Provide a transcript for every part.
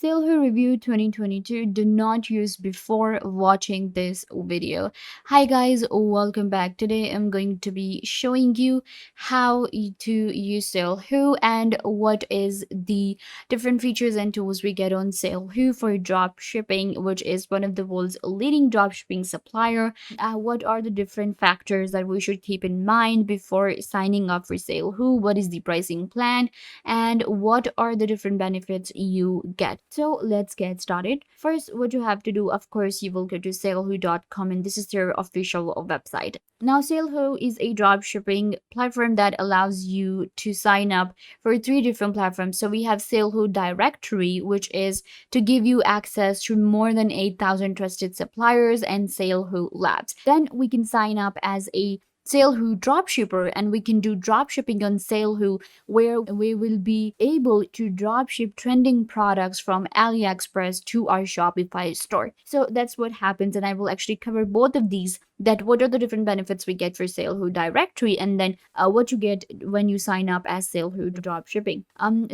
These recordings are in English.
Salehoo Review 2022 do not use before watching this video. Hi guys, welcome back. Today I'm going to be showing you how to use Salehoo and what is the different features and tools we get on Salehoo for drop shipping, which is one of the world's leading drop shipping supplier. What are the different factors that we should keep in mind before signing up for Salehoo? What is the pricing plan? And what are the different benefits you get. So let's get started. First, what you have to do, of course, you will go to salehoo.com, and this is their official website. Now, Salehoo is a drop shipping platform that allows you to sign up for three different platforms. So we have Salehoo Directory, which is to give you access to more than 8,000 trusted suppliers, and Salehoo Labs. Then we can sign up as a Salehoo dropshipper, and we can do dropshipping on Salehoo, where we will be able to dropship trending products from AliExpress to our Shopify store. So that's what happens, and I will actually cover both of these. That what are the different benefits we get for Salehoo Directory, and then what you get when you sign up as Salehoo dropshipping.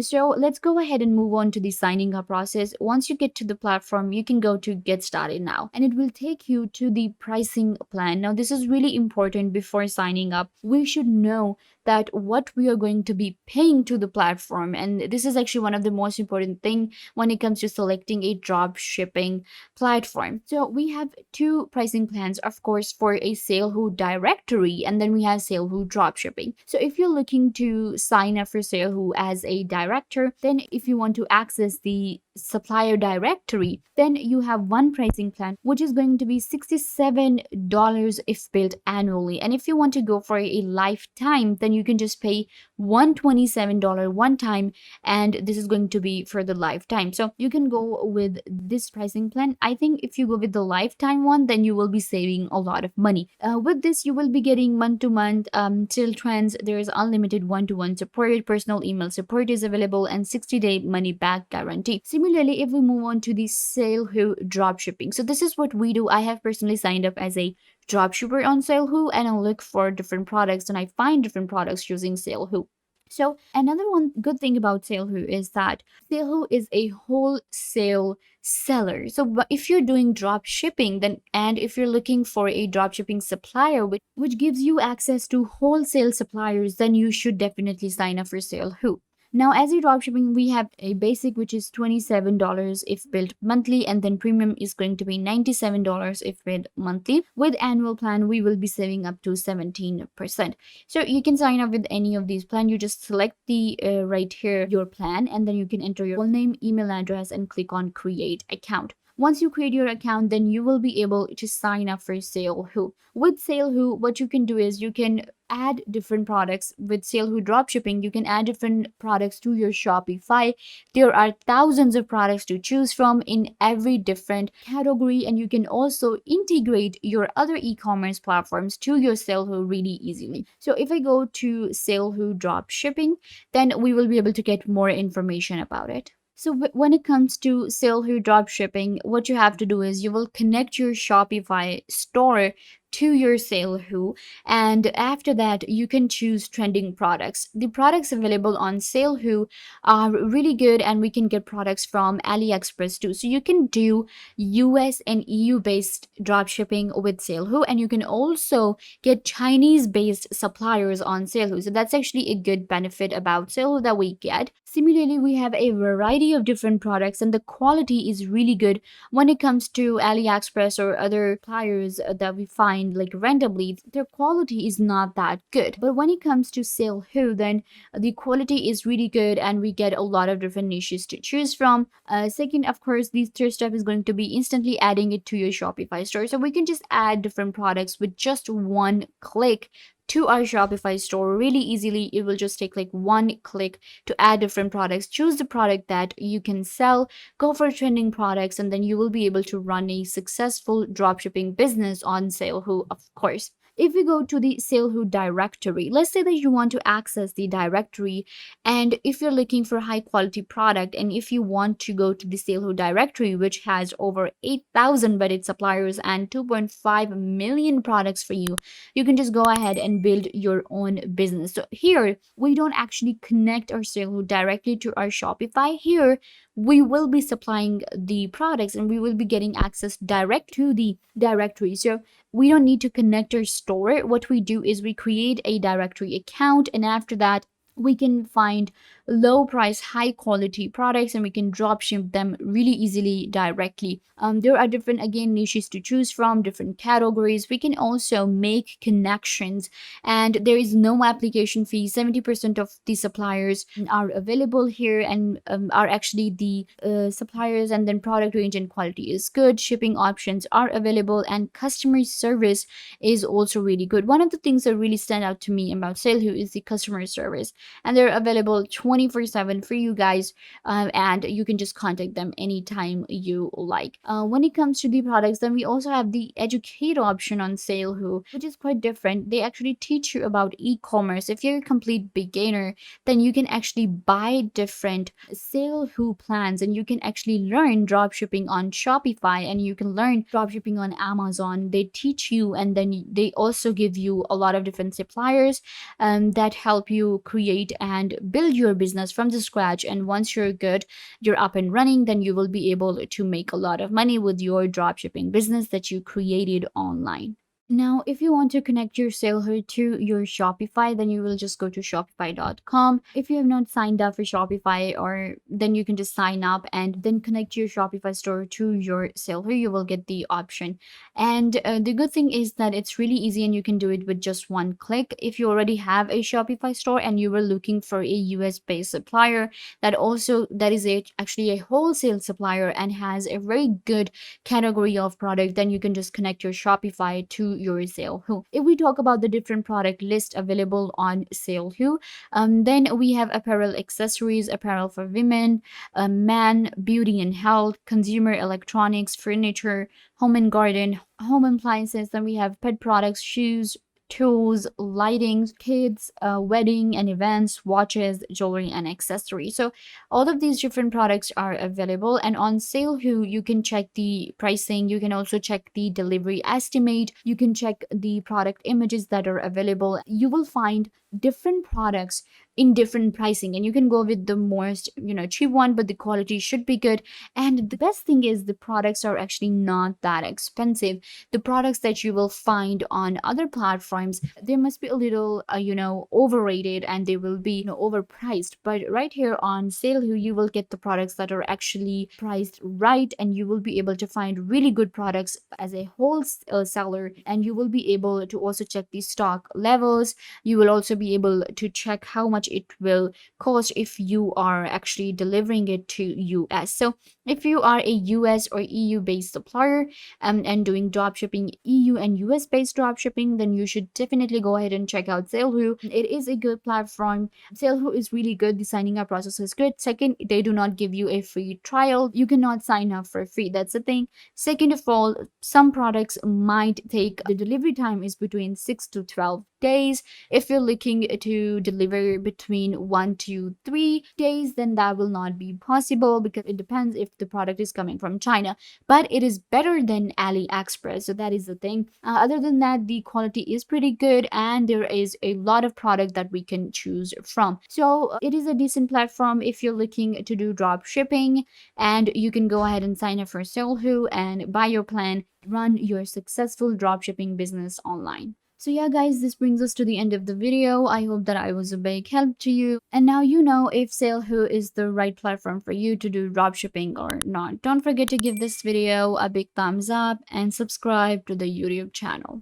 So let's go ahead and move on to the signing up process. Once you get to the platform, you can go to Get Started Now, and it will take you to the pricing plan. Now, this is really important. Before signing up, we should know that what we are going to be paying to the platform, and this is actually one of the most important thing when it comes to selecting a drop shipping platform. So we have two pricing plans, of course, for a Salehoo Directory, and then we have Salehoo Dropshipping. So if you're looking to sign up for Salehoo as a director, then if you want to access the supplier directory, then you have one pricing plan, which is going to be $67 if billed annually. And if you want to go for a lifetime, then you can just pay $127 one time, and this is going to be for the lifetime. So you can go with this pricing plan. I think if you go with the lifetime one, then you will be saving a lot of money. With this, you will be getting month-to-month sale trends. There is unlimited one-to-one support, personal email support is available, and 60-day money-back guarantee. Similarly, if we move on to the Salehoo dropshipping, so this is what we do. I have personally signed up as a dropshipper on Salehoo, and I look for different products, and I find different products using Salehoo. So another one good thing about Salehoo is that Salehoo is a wholesale seller. So if you're doing drop shipping, then and if you're looking for a drop shipping supplier which gives you access to wholesale suppliers, then you should definitely sign up for Salehoo. Now, as a dropshipping, we have a basic, which is $27 if billed monthly, and then premium is going to be $97 if billed monthly. With annual plan, we will be saving up to 17%. So you can sign up with any of these plans. You just select the right here your plan, and then you can enter your full name, email address, and click on create account. Once you create your account, then you will be able to sign up for Salehoo. With Salehoo, what you can do is you can add different products. With Salehoo dropshipping, you can add different products to your Shopify. There are thousands of products to choose from in every different category, and you can also integrate your other e-commerce platforms to your Salehoo really easily. So if I go to Salehoo dropshipping, then we will be able to get more information about it. So when it comes to Salehoo dropshipping, what you have to do is you will connect your Shopify store to your Salehoo, and after that you can choose trending products. The products available on Salehoo are really good, and we can get products from AliExpress too. So you can do US and EU based dropshipping with Salehoo, and you can also get Chinese based suppliers on Salehoo. So that's actually a good benefit about Salehoo that we get. Similarly, we have a variety of different products, and the quality is really good when it comes to AliExpress or other suppliers that we find like randomly. Their quality is not that good. But when it comes to Salehoo, then the quality is really good, and we get a lot of different niches to choose from. Second, of course, the third step is going to be instantly adding it to your Shopify store. So we can just add different products with just one click to our Shopify store really easily. It will just take like one click to add different products. Choose the product that you can sell, go for trending products, and then you will be able to run a successful dropshipping business on Salehoo, of course. If we go to the Salehoo directory, let's say that you want to access the directory, and if you're looking for high quality product, and if you want to go to the Salehoo directory, which has over 8,000 vetted suppliers and 2.5 million products for you, you can just go ahead and build your own business. So here we don't actually connect our Salehoo directly to our Shopify. Here we will be supplying the products and we will be getting access direct to the directory. So we don't need to connect our store. What we do is we create a directory account, and after that we can find low price high quality products and we can drop ship them really easily directly. There are different, again, niches to choose from, different categories. We can also make connections, and there is no application fee. 70% of the suppliers are available here, and are actually the suppliers, and then product range and quality is good, shipping options are available, and customer service is also really good. One of the things that really stand out to me about Salehoo is the customer service, and they're available 24/7 for you guys, and you can just contact them anytime you like. When it comes to the products, then we also have the educate option on Salehoo, which is quite different. They actually teach you about e-commerce. If you're a complete beginner, then you can actually buy different Salehoo plans, and you can actually learn dropshipping on Shopify, and you can learn dropshipping on Amazon. They teach you, and then they also give you a lot of different suppliers that help you create and build your business from the scratch. And once you're good, you're up and running, then you will be able to make a lot of money with your dropshipping business that you created online. Now, if you want to connect your Salehoo to your Shopify, then you will just go to shopify.com. If you have not signed up for Shopify, or then you can just sign up and then connect your Shopify store to your Salehoo. You will get the option. And the good thing is that it's really easy and you can do it with just one click. If you already have a Shopify store and you were looking for a US based supplier that is actually a wholesale supplier and has a very good category of product, then you can just connect your Shopify to your Salehoo. If we talk about the different product list available on Salehoo, then we have apparel, accessories, apparel for women, man, beauty and health, consumer electronics, furniture, home and garden, home appliances. Then we have pet products, shoes, tools, lighting, kids, wedding and events, watches, jewelry, and accessories. So all of these different products are available, and on Salehoo you can check the pricing. You can also check the delivery estimate. You can check the product images that are available. You will find different products in different pricing, and you can go with the most cheap one, but the quality should be good. And the best thing is the products are actually not that expensive. The products that you will find on other platforms, they must be a little overrated, and they will be overpriced. But right here on Salehoo, you will get the products that are actually priced right, and you will be able to find really good products as a wholesaler, and you will be able to also check the stock levels. You will also be able to check how much it will cost if you are actually delivering it to US. So if you are a US or EU based supplier, and doing dropshipping, EU and US based dropshipping, then you should definitely go ahead and check out Salehoo. It is a good platform. Salehoo is really good. The signing up process is good. Second, they do not give you a free trial. You cannot sign up for free. That's the thing. Second of all, some products might take, the delivery time is between 6 to 12 days. If you're looking to deliver between 1 to 3 days, then that will not be possible, because it depends if the product is coming from China. But it is better than AliExpress, so that is the thing. Other than that, the quality is pretty good, and there is a lot of product that we can choose from. So it is a decent platform if you're looking to do drop shipping, and you can go ahead and sign up for Salehoo and buy your plan, run your successful dropshipping business online. So yeah guys, this brings us to the end of the video. I hope that I was a big help to you, and now you know if Salehoo is the right platform for you to do dropshipping or not. Don't forget to give this video a big thumbs up and subscribe to the YouTube channel.